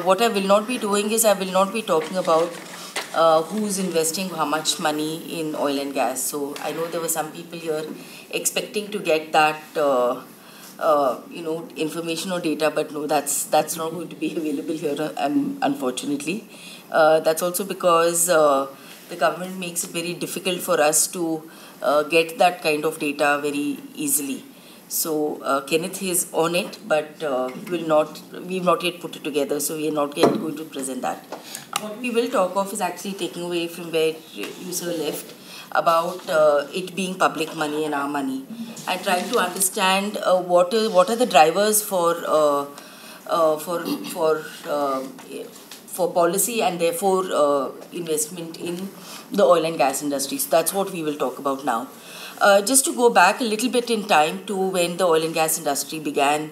what I will not be doing is I will not be talking about who's investing how much money in oil and gas. So I know there were some people here expecting to get that information or data, but no, that's not going to be available here, unfortunately. That's also because the government makes it very difficult for us to get that kind of data very easily. So Kenneth is on it, but we've not yet put it together, so we are not yet going to present that. What we will talk of is actually taking away from where you sir left about it being public money and our money, and trying to understand what are the drivers for policy and therefore investment in the oil and gas industry. So that's what we will talk about now. Just to go back a little bit in time to when the oil and gas industry began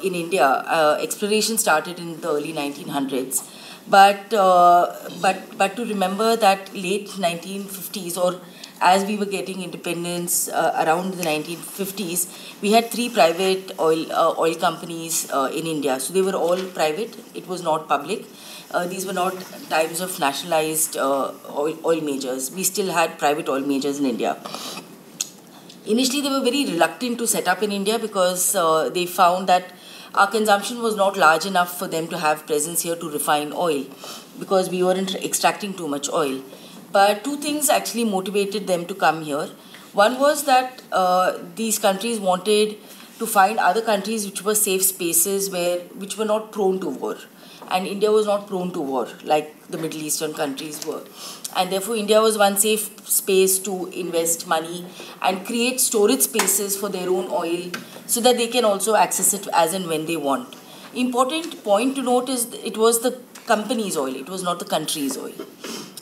in India, exploration started in the early 1900s. But to remember that late 1950s, or as we were getting independence around the 1950s, we had 3 private oil companies in India. So they were all private. It was not public. These were not times of nationalized oil majors. We still had private oil majors in India. Initially, they were very reluctant to set up in India because they found that our consumption was not large enough for them to have presence here to refine oil, because we weren't extracting too much oil. But 2 things actually motivated them to come here. One was that these countries wanted to find other countries which were safe spaces which were not prone to war. And India was not prone to war like the Middle Eastern countries were. And therefore, India was one safe space to invest money and create storage spaces for their own oil so that they can also access it as and when they want. Important point to note is it was the company's oil, it was not the country's oil.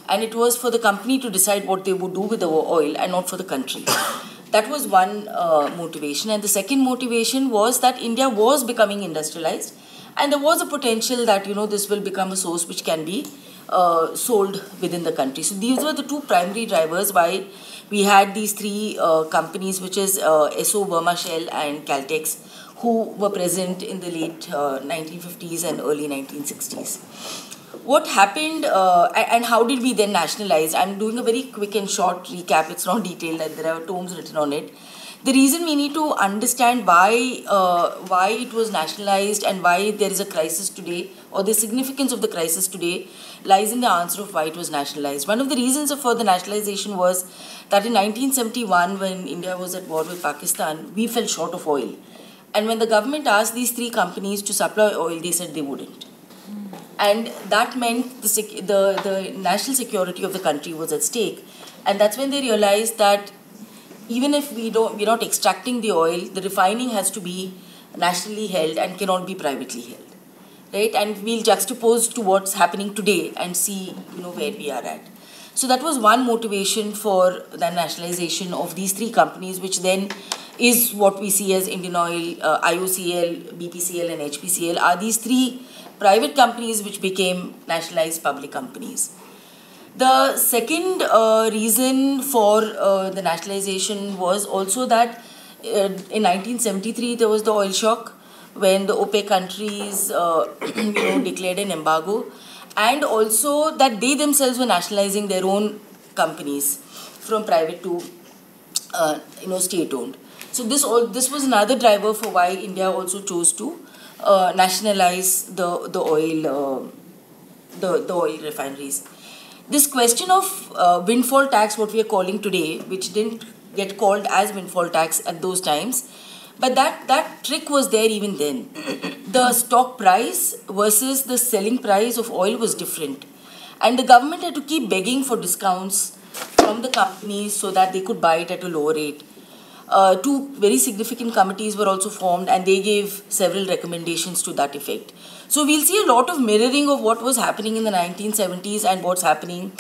And it was for the company to decide what they would do with the oil and not for the country. That was one motivation. And the second motivation was that India was becoming industrialized. And there was a potential that, this will become a source which can be sold within the country. So these were the 2 primary drivers why we had these 3 companies, which is Esso, Burma Shell and Caltex, who were present in the late 1950s and early 1960s. What happened and how did we then nationalize? I'm doing a very quick and short recap. It's not detailed, and there are tomes written on it. The reason we need to understand why it was nationalized and why there is a crisis today, or the significance of the crisis today, lies in the answer of why it was nationalized. One of the reasons for the nationalization was that in 1971, when India was at war with Pakistan, we fell short of oil. And when the government asked these 3 companies to supply oil, they said they wouldn't. And that meant the national security of the country was at stake. And that's when they realized that even if we're not extracting the oil, the refining has to be nationally held and cannot be privately held, right? And we'll juxtapose to what's happening today and see, where we are at. So that was one motivation for the nationalization of these 3 companies, which then is what we see as Indian Oil, IOCL, BPCL, and HPCL, are these 3 private companies which became nationalized public companies. The second reason for the nationalization was also that in 1973 there was the oil shock when the OPEC countries declared an embargo, and also that they themselves were nationalizing their own companies from private to state-owned. So this was another driver for why India also chose to nationalize the oil refineries. This question of windfall tax, what we are calling today, which didn't get called as windfall tax at those times, but that trick was there even then. The stock price versus the selling price of oil was different. And the government had to keep begging for discounts from the companies so that they could buy it at a lower rate. 2 very significant committees were also formed, and they gave several recommendations to that effect. So we'll see a lot of mirroring of what was happening in the 1970s and what's happening,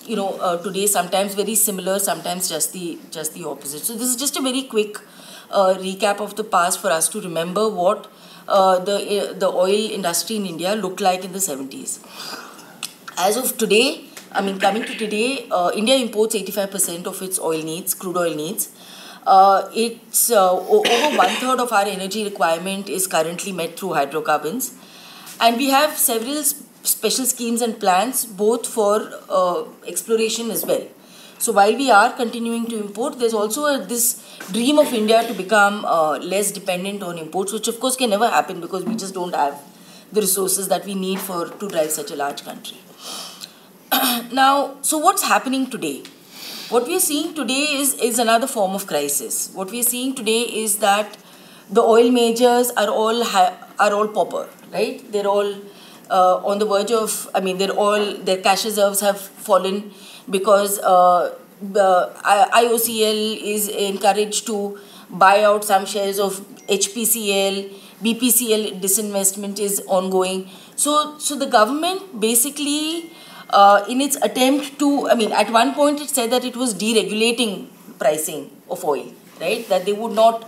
today. Sometimes very similar, sometimes just the opposite. So this is just a very quick recap of the past for us to remember what the oil industry in India looked like in the 70s. As of today, coming to today, India imports 85% of its oil needs, crude oil needs. It's over 1/3 of our energy requirement is currently met through hydrocarbons. And we have several special schemes and plans both for exploration as well. So while we are continuing to import, there's also this dream of India to become less dependent on imports, which of course can never happen because we just don't have the resources that we need to drive such a large country. Now, so what's happening today? What we are seeing today is another form of crisis. What we are seeing today is that the oil majors are all pauper, right? They're all on the verge of, their cash reserves have fallen because the IOCL is encouraged to buy out some shares of HPCL, BPCL disinvestment is ongoing. So the government basically, in its attempt to, at one point it said that it was deregulating pricing of oil, right? That they would not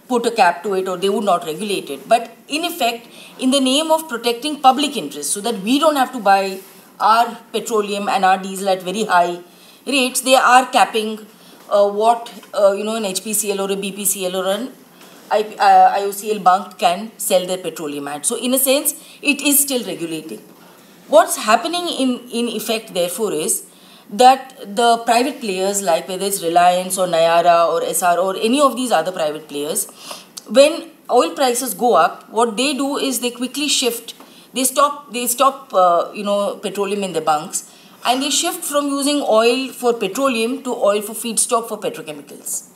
put a cap to it or they would not regulate it. But in effect, in the name of protecting public interest, so that we don't have to buy our petroleum and our diesel at very high rates, they are capping what an HPCL or a BPCL or an IOCL bank can sell their petroleum at. So in a sense, it is still regulating. What's happening in effect, therefore, is that the private players, like whether it's Reliance or Nayara or SR or any of these other private players, when oil prices go up, what they do is they quickly shift. They stop petroleum in the bunks, and they shift from using oil for petroleum to oil for feedstock for petrochemicals.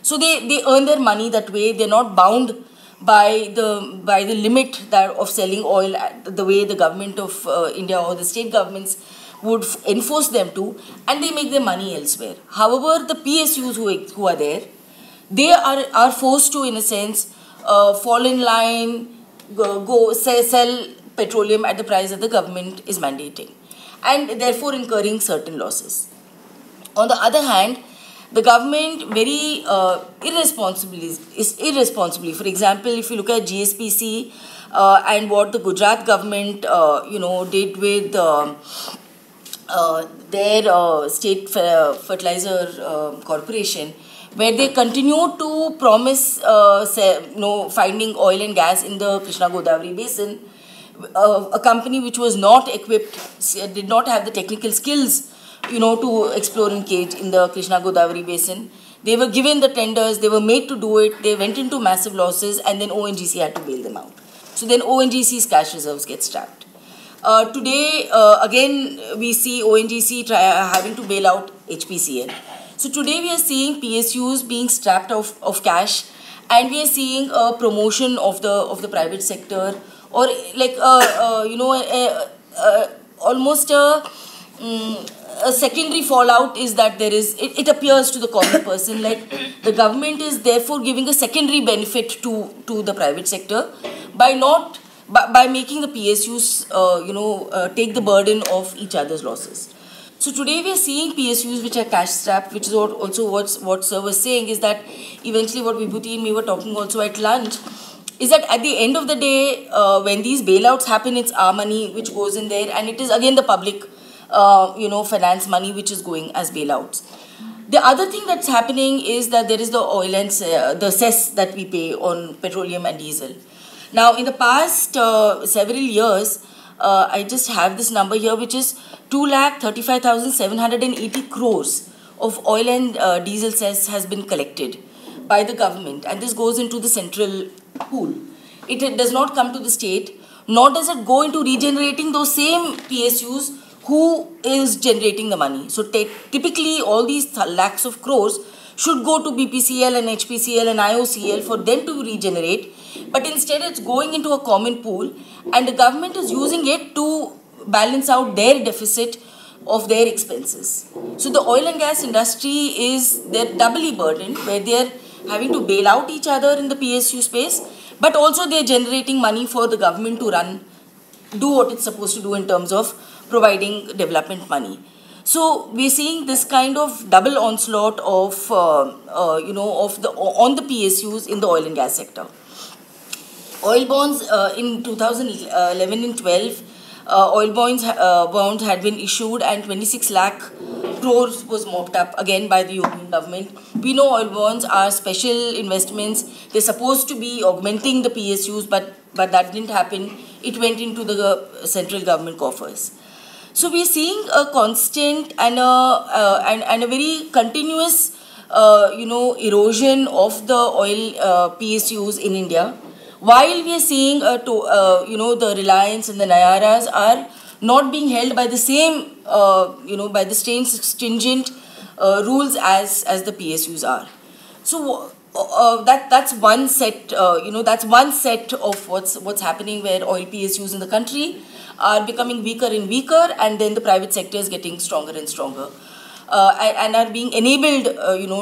So they earn their money that way. They're not bound by the limit of selling oil the way the government of India or the state governments would enforce them to, and they make their money elsewhere. However, the PSUs who are there, they are forced to, in a sense, fall in line, sell petroleum at the price that the government is mandating, and therefore incurring certain losses. On the other hand, the government very irresponsibly, for example, if you look at GSPC and what the Gujarat government did with their state fertilizer corporation, where they continue to promise finding oil and gas in the Krishna Godavari basin, a company which was not equipped, did not have the technical skills to explore and cage in the Krishna Godavari basin. They were given the tenders, they were made to do it, they went into massive losses, and then ONGC had to bail them out. So then ONGC's cash reserves get strapped. Today, again, we see ONGC having to bail out HPCL. So today we are seeing PSUs being strapped of cash, and we are seeing a promotion of the private sector, or like almost a secondary fallout is that there is, it appears to the common person like the government is therefore giving a secondary benefit to the private sector by making the PSUs take the burden of each other's losses. So today we are seeing PSUs which are cash strapped, which is also what Sir was saying, is that eventually what Vibhuti and me were talking also at lunch, is that at the end of the day, when these bailouts happen, it's our money which goes in there, and it is again the public finance money which is going as bailouts. The other thing that's happening is that there is the oil and the cess that we pay on petroleum and diesel. Now, in the past several years, I just have this number here, which is 2,35,780 crores of oil and diesel cess has been collected by the government, and this goes into the central pool. It does not come to the state, nor does it go into regenerating those same PSUs who is generating the money. So typically all these lakhs of crores should go to BPCL and HPCL and IOCL for them to regenerate, but instead it's going into a common pool, and the government is using it to balance out their deficit of their expenses. So the oil and gas industry they're doubly burdened, where they're having to bail out each other in the PSU space, but also they're generating money for the government to do what it's supposed to do in terms of providing development money. So we're seeing this kind of double onslaught on the PSUs in the oil and gas sector. Oil bonds in 2011 and 12, oil bonds had been issued, and 26 lakh crores was mopped up again by the Union government. We know oil bonds are special investments. They're supposed to be augmenting the PSUs, but that didn't happen. it went into the central government coffers. So we are seeing a constant and a very continuous, erosion of the oil PSUs in India, while we are seeing the Reliance and the Nayaras are not being held by the same, by the same stringent rules as the PSUs are. So that's one set, that's one set of what's happening, where oil PSUs in the country are becoming weaker and weaker, and then the private sector is getting stronger and stronger, and are being enabled,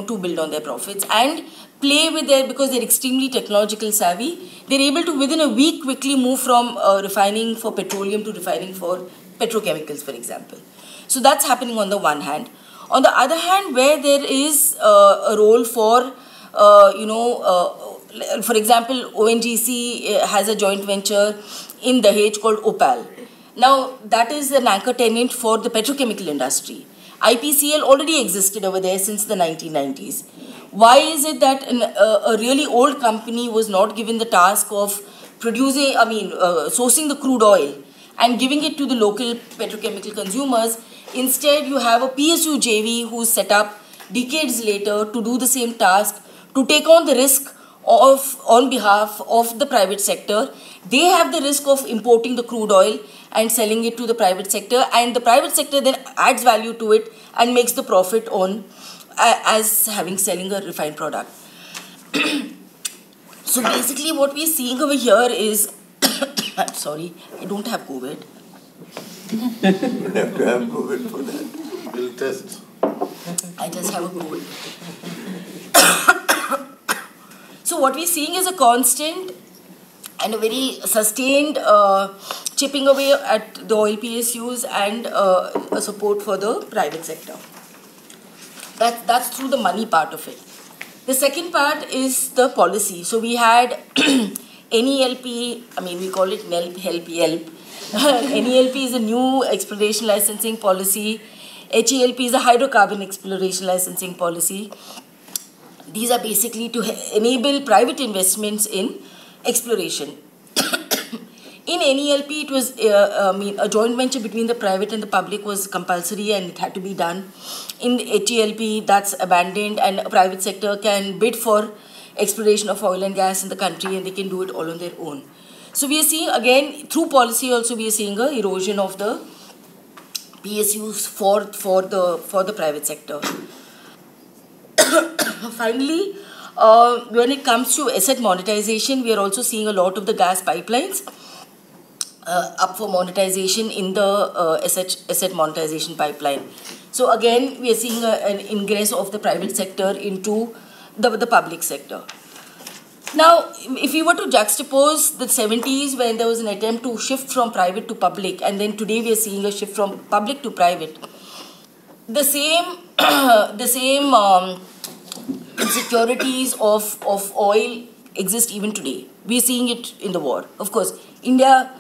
to build on their profits and play with because they're extremely technological savvy. They're able to within a week quickly move from refining for petroleum to refining for petrochemicals, for example. So that's happening on the one hand. On the other hand, where there is a role for, for example, ONGC has a joint venture in Dahej called Opal. Now, that is an anchor tenant for the petrochemical industry. IPCL already existed over there since the 1990s. Why is it that a really old company was not given the task of producing, sourcing the crude oil and giving it to the local petrochemical consumers? Instead, you have a PSU JV who's set up decades later to do the same task, to take on the risk on behalf of the private sector. They have the risk of importing the crude oil and selling it to the private sector, and the private sector then adds value to it and makes the profit on as selling a refined product. So basically what we're seeing over here is I'm sorry, I don't have COVID. You don't have to have COVID for that. We'll test. I just have a cold. So what we're seeing is a constant and a very sustained chipping away at the oil PSUs and a support for the private sector. That's through the money part of it. The second part is the policy. So we had NELP, we call it NELP. NELP is a new exploration licensing policy. HELP is a hydrocarbon exploration licensing policy. These are basically to enable private investments in exploration. In NELP, it was a joint venture between the private and the public was compulsory, and it had to be done. In the HELP, that's abandoned, and a private sector can bid for exploration of oil and gas in the country, and they can do it all on their own. So we are seeing, again, through policy also, we are seeing a erosion of the PSUs for the private sector. Finally, when it comes to asset monetization, we are also seeing a lot of the gas pipelines up for monetization in the asset monetization pipeline. So again, we are seeing an ingress of the private sector into the public sector. Now, if we were to juxtapose the 70s, when there was an attempt to shift from private to public, and then today we are seeing a shift from public to private, the same insecurities of oil exist even today. We are seeing it in the war. Of course, India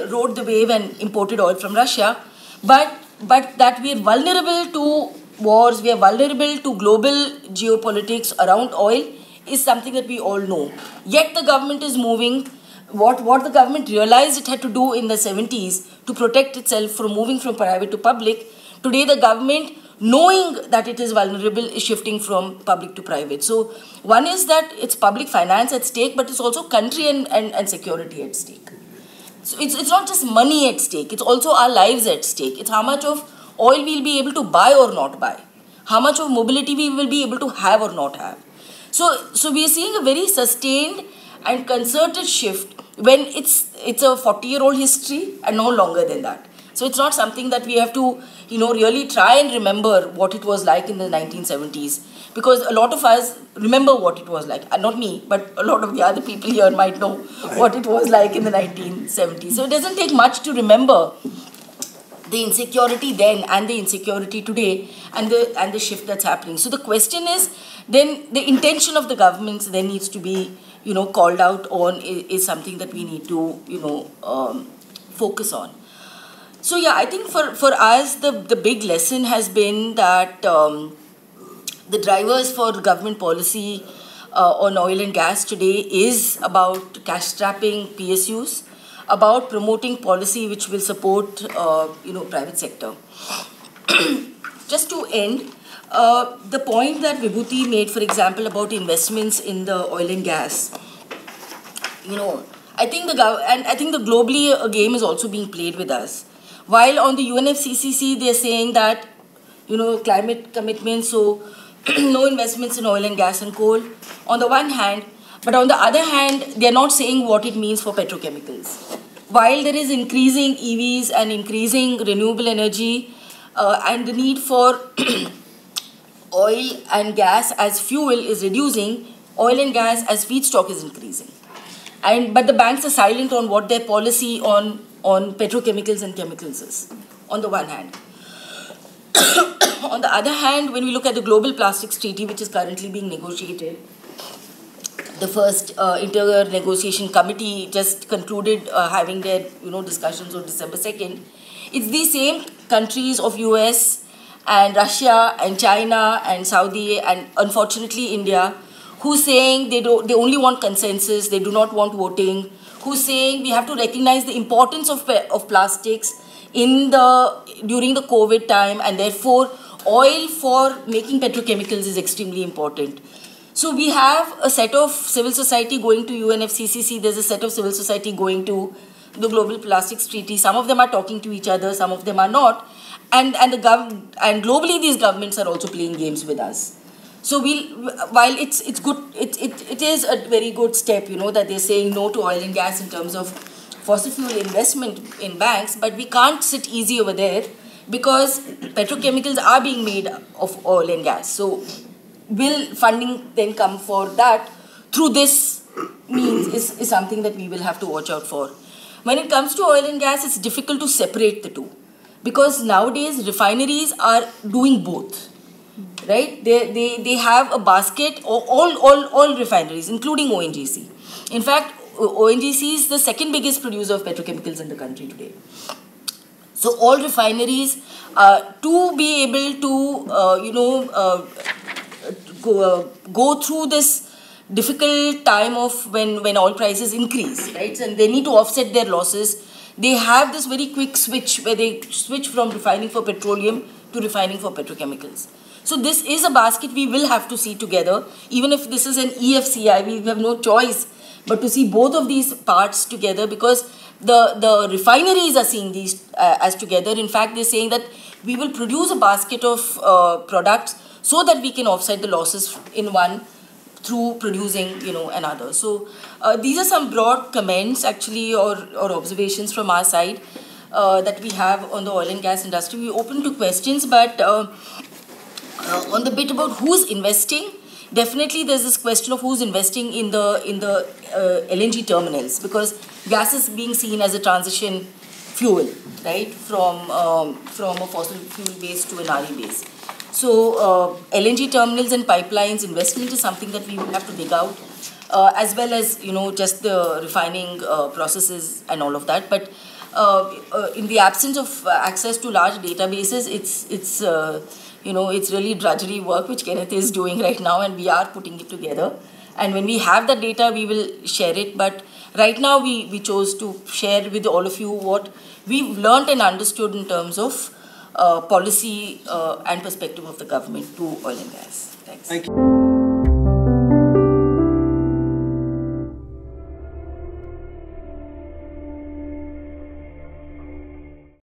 rode the wave and imported oil from Russia, but that we are vulnerable to wars, we are vulnerable to global geopolitics around oil is something that we all know. Yet the government is moving. What the government realized it had to do in the 70s to protect itself from moving from private to public, today the government, knowing that it is vulnerable, is shifting from public to private. So one is that it's public finance at stake, but it's also country and security at stake. So it's not just money at stake, it's also our lives at stake. It's how much of oil we'll be able to buy or not buy, how much of mobility we will be able to have or not have. So we are seeing a very sustained and concerted shift when it's a 40-year-old history and no longer than that. So it's not something that we have to, really try and remember what it was like in the 1970s. Because a lot of us remember what it was like. Not me, but a lot of the other people here might know what it was like in the 1970s. So it doesn't take much to remember the insecurity then and the insecurity today and the shift that's happening. So the question is, then the intention of the governments then needs to be, called out on, is something that we need to, focus on. So yeah, I think for us, the big lesson has been that the drivers for government policy on oil and gas today is about cash strapping PSUs. about promoting policy which will support, private sector. Just to end, the point that Vibhuti made, for example, about investments in the oil and gas, I think the globally a game is also being played with us. While on the UNFCCC they're saying that, climate commitments, so no investments in oil and gas and coal on the one hand, but on the other hand, they're not saying what it means for petrochemicals. While there is increasing EVs and increasing renewable energy and the need for oil and gas as fuel is reducing, oil and gas as feedstock is increasing. But the banks are silent on what their policy on petrochemicals and chemicals is, on the one hand. On the other hand, when we look at the Global Plastics Treaty, which is currently being negotiated, the first inter-negotiation committee just concluded having their discussions on December 2nd. It's the same countries of US and Russia and China and Saudi and unfortunately India who's saying they only want consensus, they do not want voting, who's saying we have to recognize the importance of plastics during the COVID time, and therefore oil for making petrochemicals is extremely important. So we have a set of civil society going to UNFCCC, there's a set of civil society going to the Global Plastics Treaty. Some of them are talking to each other, some of them are not. And globally these governments are also playing games with us. So while it's good, it is a very good step, that they're saying no to oil and gas in terms of fossil fuel investment in banks, but we can't sit easy over there because petrochemicals are being made of oil and gas. So will funding then come for that through this means is something that we will have to watch out for. When it comes to oil and gas, it's difficult to separate the two because nowadays refineries are doing both, right? They have a basket, all refineries, including ONGC. In fact, ONGC is the second biggest producer of petrochemicals in the country today. So all refineries, to be able to, go through this difficult time of when oil prices increase, right? And they need to offset their losses. They have this very quick switch where they switch from refining for petroleum to refining for petrochemicals. So this is a basket we will have to see together. Even if this is an EFCI, we have no choice but to see both of these parts together because the refineries are seeing these as together. In fact, they're saying that we will produce a basket of products so that we can offset the losses in one through producing, another. So these are some broad comments actually or observations from our side that we have on the oil and gas industry. We're open to questions, but on the bit about who's investing, definitely there's this question of who's investing in the LNG terminals because gas is being seen as a transition fuel, right, from a fossil fuel base to an RE base. So LNG terminals and pipelines investment is something that we will have to dig out, as well as just the refining processes and all of that. But in the absence of access to large databases, it's really drudgery work which Kenneth is doing right now, and we are putting it together. And when we have the data, we will share it. But right now, we chose to share with all of you what we've learned and understood in terms of policy and perspective of the government to oil and gas. Thanks. Thank you.